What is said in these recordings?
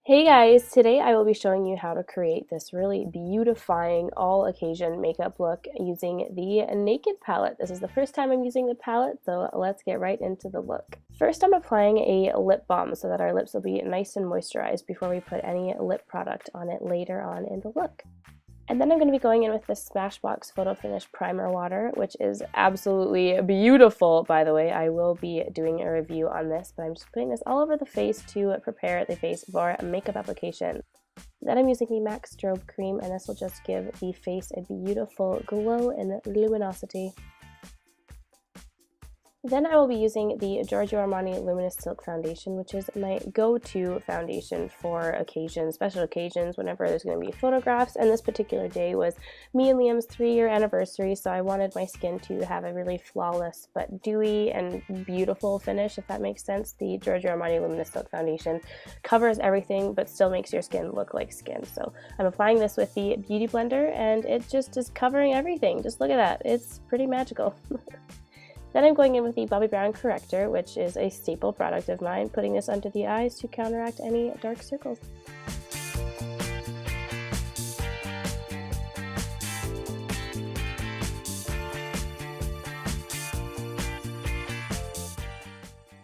Hey guys, today I will be showing you how to create this really beautifying all occasion makeup look using the Naked palette. This is the first time I'm using the palette, so let's get right into the look. First I'm applying a lip balm so that our lips will be nice and moisturized before we put any lip product on it later on in the look. And then I'm going to be going in with this Smashbox Photo Finish Primer Water, which is absolutely beautiful, by the way. I will be doing a review on this, but I'm just putting this all over the face to prepare the face for makeup application. Then I'm using the MAC Strobe Cream, and this will just give the face a beautiful glow and luminosity. Then I will be using the Giorgio Armani Luminous Silk Foundation, which is my go-to foundation for occasions, special occasions, whenever there's going to be photographs. And this particular day was me and Liam's 3-year anniversary, so I wanted my skin to have a really flawless but dewy and beautiful finish, if that makes sense. The Giorgio Armani Luminous Silk Foundation covers everything but still makes your skin look like skin. So I'm applying this with the Beauty Blender, and it just is covering everything. Just look at that. It's pretty magical. Then I'm going in with the Bobbi Brown Corrector, which is a staple product of mine, putting this under the eyes to counteract any dark circles.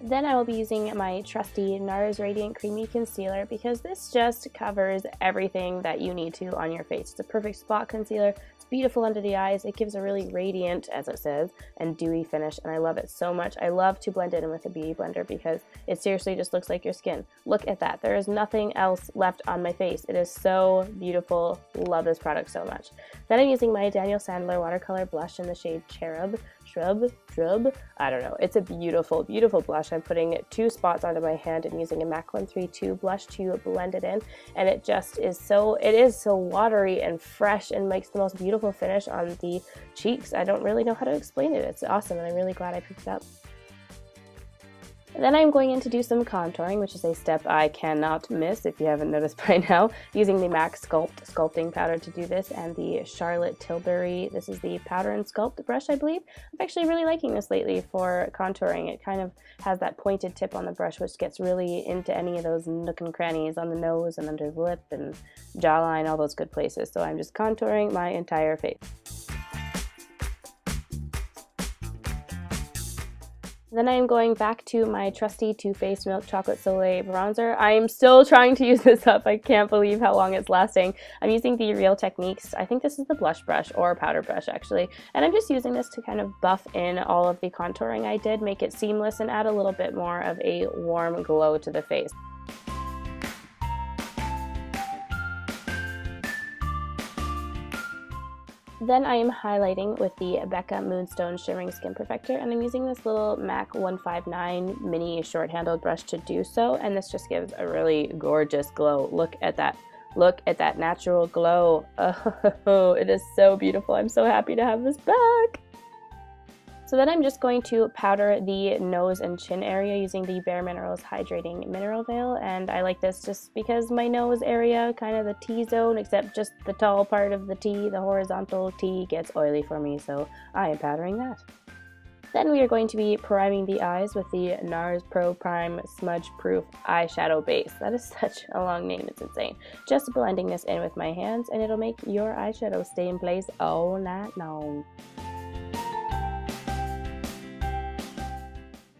Then I will be using my trusty NARS Radiant Creamy Concealer because this just covers everything that you need to on your face. It's a perfect spot concealer. It's beautiful under the eyes. It gives a really radiant, as it says, and dewy finish, and I love it so much. I love to blend it in with a beauty blender because it seriously just looks like your skin. Look at that. There is nothing else left on my face. It is so beautiful. Love this product so much. Then I'm using my Daniel Sandler watercolor blush in the shade Cherub. Shrub, I don't know. It's a beautiful, beautiful blush. I'm putting 2 spots onto my hand and using a MAC 132 blush to blend it in, and it just is so, it is so watery and fresh and makes the most beautiful finish on the cheeks. I don't really know how to explain it. It's awesome, and I'm really glad I picked it up. Then I'm going in to do some contouring, which is a step I cannot miss if you haven't noticed by now, using the MAC Sculpting Powder to do this, and the Charlotte Tilbury, this is the Powder and Sculpt brush, I believe. I'm actually really liking this lately for contouring. It kind of has that pointed tip on the brush, which gets really into any of those nook and crannies on the nose and under the lip and jawline, all those good places. So I'm just contouring my entire face. Then I am going back to my trusty Too Faced Milk Chocolate Soleil bronzer. I am still trying to use this up. I can't believe how long it's lasting. I'm using the Real Techniques. I think this is the blush brush or powder brush actually. And I'm just using this to kind of buff in all of the contouring I did, make it seamless and add a little bit more of a warm glow to the face. Then I am highlighting with the Becca Moonstone Shimmering Skin Perfector, and I'm using this little MAC 159 mini short-handled brush to do so, and this just gives a really gorgeous glow. Look at that. Look at that natural glow. Oh, it is so beautiful. I'm so happy to have this back. So then I'm just going to powder the nose and chin area using the Bare Minerals Hydrating Mineral Veil, and I like this just because my nose area, kind of the T-zone, except just the tall part of the T, the horizontal T, gets oily for me, so I am powdering that. Then we are going to be priming the eyes with the NARS Pro Prime Smudge Proof Eyeshadow Base. That is such a long name, it's insane. Just blending this in with my hands, and it'll make your eyeshadow stay in place all night long.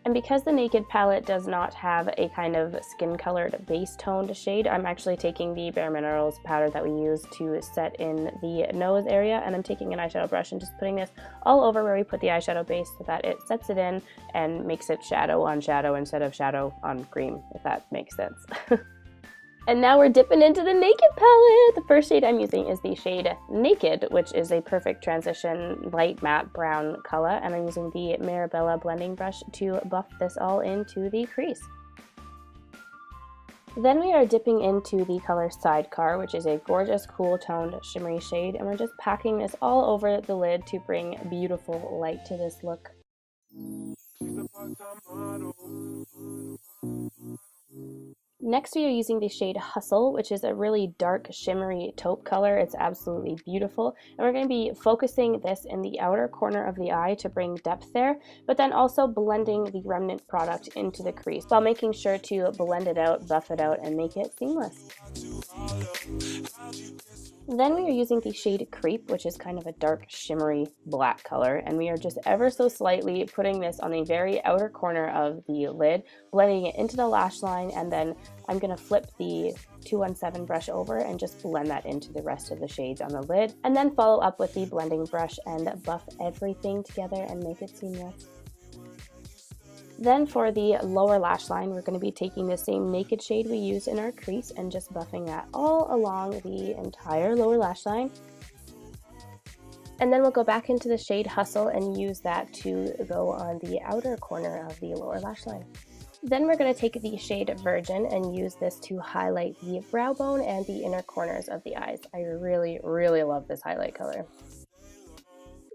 And because the Naked palette does not have a kind of skin-colored base toned shade, I'm actually taking the Bare Minerals powder that we use to set in the nose area, and I'm taking an eyeshadow brush and just putting this all over where we put the eyeshadow base so that it sets it in and makes it shadow on shadow instead of shadow on cream, if that makes sense. And now we're dipping into the Naked palette! The first shade I'm using is the shade Naked, which is a perfect transition light matte brown color, and I'm using the Mirabella blending brush to buff this all into the crease. Then we are dipping into the color Sidecar, which is a gorgeous cool toned shimmery shade, and we're just packing this all over the lid to bring beautiful light to this look. Next, we are using the shade Hustle, which is a really dark, shimmery taupe color. It's absolutely beautiful. And we're going to be focusing this in the outer corner of the eye to bring depth there, but then also blending the remnant product into the crease while making sure to blend it out, buff it out, and make it seamless. Then we are using the shade Creep, which is kind of a dark, shimmery black color, and we are just ever so slightly putting this on the very outer corner of the lid, blending it into the lash line, and then I'm going to flip the 217 brush over and just blend that into the rest of the shades on the lid, and then follow up with the blending brush and buff everything together and make it seamless. Then for the lower lash line, we're going to be taking the same Naked shade we used in our crease and just buffing that all along the entire lower lash line. And then we'll go back into the shade Hustle and use that to go on the outer corner of the lower lash line. Then we're going to take the shade Virgin and use this to highlight the brow bone and the inner corners of the eyes. I really, really love this highlight color.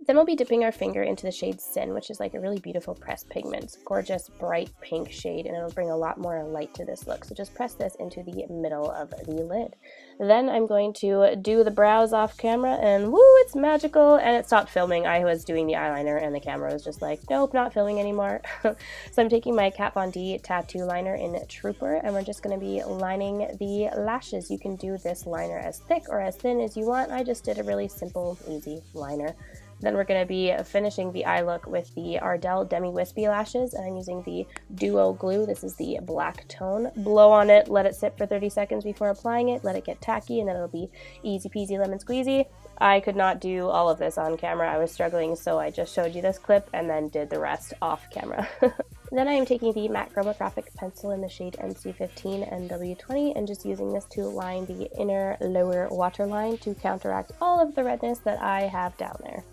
Then we'll be dipping our finger into the shade Sin, which is like a really beautiful pressed pigment. It's a gorgeous, bright pink shade, and it'll bring a lot more light to this look. So just press this into the middle of the lid. Then I'm going to do the brows off camera, and woo, it's magical! And it stopped filming. I was doing the eyeliner, and the camera was just like, nope, not filming anymore. So I'm taking my Kat Von D tattoo liner in Trooper, and we're just going to be lining the lashes. You can do this liner as thick or as thin as you want. I just did a really simple, easy liner. Then we're going to be finishing the eye look with the Ardell Demi Wispy lashes, and I'm using the Duo Glue. This is the black tone. Blow on it, let it sit for 30 seconds before applying it, let it get tacky, and then it'll be easy peasy lemon squeezy. I could not do all of this on camera. I was struggling, so I just showed you this clip and then did the rest off camera. Then I am taking the matte chromographic pencil in the shade NC15 and W20 and just using this to line the inner lower waterline to counteract all of the redness that I have down there.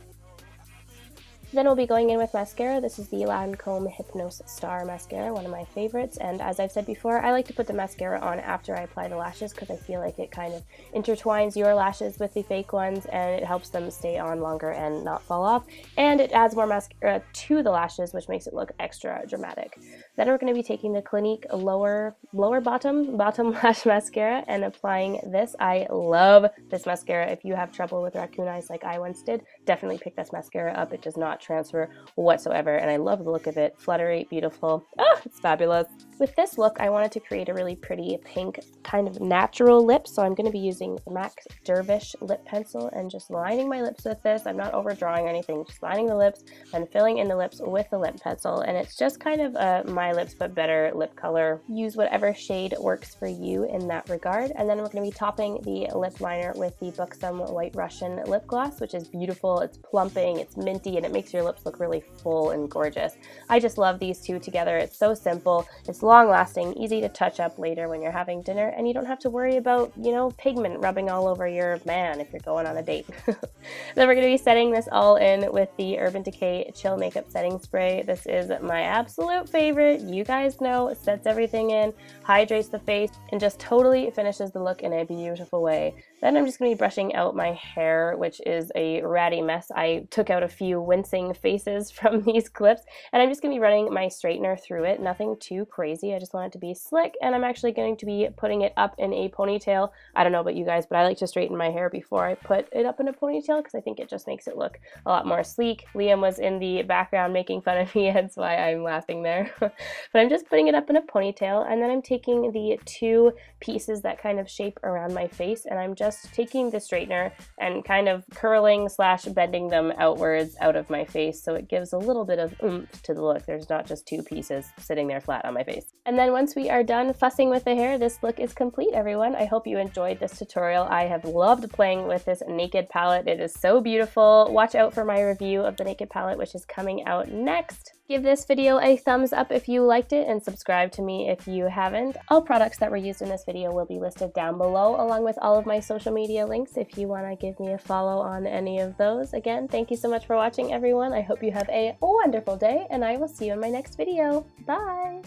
Then we'll be going in with mascara. This is the Lancome Hypnose Star mascara, one of my favorites, and as I've said before, I like to put the mascara on after I apply the lashes because I feel like it kind of intertwines your lashes with the fake ones and it helps them stay on longer and not fall off, and it adds more mascara to the lashes, which makes it look extra dramatic. Then we're going to be taking the Clinique lower bottom lash mascara and applying this. I love this mascara. If you have trouble with raccoon eyes like I once did, definitely pick this mascara up. It does not transfer whatsoever, and I love the look of it. Fluttery, beautiful. Ah, it's fabulous. With this look, I wanted to create a really pretty pink kind of natural lip, so I'm going to be using the MAC Dervish lip pencil and just lining my lips with this. I'm not overdrawing or anything, just lining the lips and filling in the lips with the lip pencil, and it's just kind of a My Lips But Better lip color. Use whatever shade works for you in that regard. And then we're going to be topping the lip liner with the Buxom White Russian lip gloss, which is beautiful. It's plumping, it's minty, and it makes your lips look really full and gorgeous. I just love these two together. It's so simple, it's long lasting, easy to touch up later when you're having dinner, and you don't have to worry about, you know, pigment rubbing all over your man if you're going on a date. Then we're going to be setting this all in with the Urban Decay Chill Makeup Setting Spray. This is my absolute favorite. You guys know, it sets everything in, hydrates the face, and just totally finishes the look in a beautiful way. Then I'm just going to be brushing out my hair, which is a ratty mess. I took out a few wincing faces from these clips, and I'm just going to be running my straightener through it. Nothing too crazy. I just want it to be slick, and I'm actually going to be putting it up in a ponytail. I don't know about you guys, but I like to straighten my hair before I put it up in a ponytail because I think it just makes it look a lot more sleek. Liam was in the background making fun of me, hence why I'm laughing there. But I'm just putting it up in a ponytail, and then I'm taking the two pieces that kind of shape around my face, and I'm just taking the straightener and kind of curling / bending them outwards out of my face, so it gives a little bit of oomph to the look. There's not just two pieces sitting there flat on my face. And then once we are done fussing with the hair, this look is complete, everyone. I hope you enjoyed this tutorial. I have loved playing with this Naked palette. It is so beautiful. Watch out for my review of the Naked palette, which is coming out next. Give this video a thumbs up if you liked it, and subscribe to me if you haven't. All products that were used in this video will be listed down below, along with all of my social media links if you want to give me a follow on any of those. Again, thank you so much for watching, everyone. I hope you have a wonderful day, and I will see you in my next video. Bye!